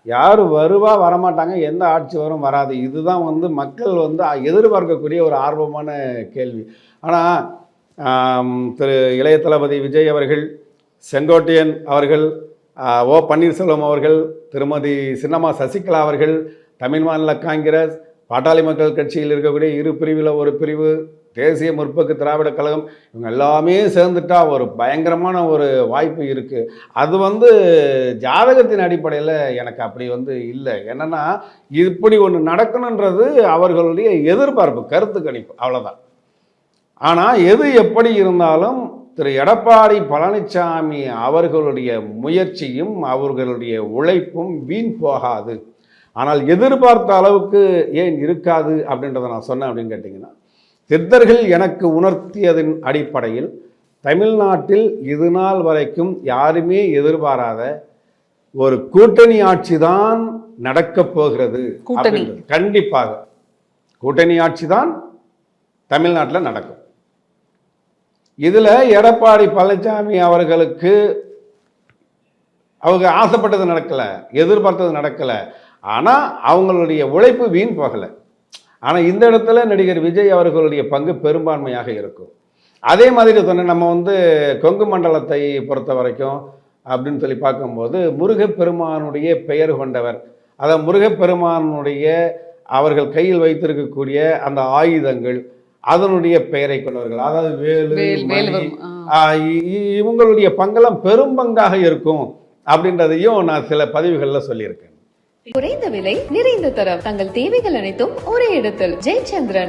யார் வருவா வரமாட்டாங்க, எந்த ஆட்சி வரும் வராது, இதுதான் வந்து மக்கள் வந்து எதிர்பார்க்கக்கூடிய ஒரு ஆர்வமான கேள்வி. ஆனால் திரு இளைய தளபதி விஜய் அவர்கள், செங்கோட்டையன் அவர்கள், ஓ பன்னீர்செல்வம் அவர்கள், திருமதி சின்னம்மா சசிகலா அவர்கள், தமிழ் மாநில காங்கிரஸ், பாட்டாளி மக்கள் கட்சியில் இருக்கக்கூடிய இரு பிரிவில் ஒரு பிரிவு, தேசிய முற்போக்கு திராவிட கழகம், இவங்க எல்லாமே சேர்ந்துட்டா ஒரு பயங்கரமான ஒரு வாய்ப்பு இருக்குது. அது வந்து ஜாதகத்தின் அடிப்படையில் எனக்கு அப்படி வந்து இல்லை. என்னென்னா இப்படி ஒன்று நடக்கணுன்றது அவர்களுடைய எதிர்பார்ப்பு, கருத்து கணிப்பு, அவ்வளோதான். ஆனால் எது எப்படி இருந்தாலும் திரு எடப்பாடி பழனிசாமி அவர்களுடைய முயற்சியும் அவர்களுடைய உழைப்பும் வீண் போகாது. ஆனால் எதிர்பார்த்த அளவுக்கு ஏன் இருக்காது அப்படின்றத நான் சொன்னேன் அப்படின்னு கேட்டிங்கன்னா, சித்தர்கள் எனக்கு உணர்த்தியதன் அடிப்படையில் தமிழ்நாட்டில் இது நாள் வரைக்கும் யாருமே எதிர்பாராத ஒரு கூட்டணி ஆட்சி தான் நடக்கப் போகிறது. கண்டிப்பாக கூட்டணி ஆட்சி தான் தமிழ்நாட்டில் நடக்கும். இதில் எடப்பாடி பழனிசாமி அவர்களுக்கு அவங்க ஆசைப்பட்டது நடக்கலை, எதிர்பார்த்தது நடக்கலை, ஆனால் அவங்களுடைய உழைப்பு வீண் போகலை. ஆனால் இந்த இடத்துல நடிகர் விஜய் அவர்களுடைய பங்கு பெரும்பான்மையாக இருக்கும். அதே மாதிரி சொன்ன நம்ம வந்து கொங்கு மண்டலத்தை பொறுத்த வரைக்கும் அப்படின்னு சொல்லி பார்க்கும்போது முருகப்பெருமானுடைய பெயர் கொண்டவர், அதாவது முருகப்பெருமானுடைய அவர்கள் கையில் வைத்திருக்கக்கூடிய அந்த ஆயுதங்கள் அதனுடைய பெயரை கொண்டவர்கள், அதாவது வேலு, இவங்களுடைய பங்கெல்லாம் பெரும் பங்காக இருக்கும் அப்படின்றதையும் நான் சில பதிவுகளில் சொல்லியிருக்கேன். குறைந்த விலை, நிறைந்த தரம், தங்கள் தேவைகள் அனைத்தும் ஒரே இடத்தில். ஜெயச்சந்திரன்.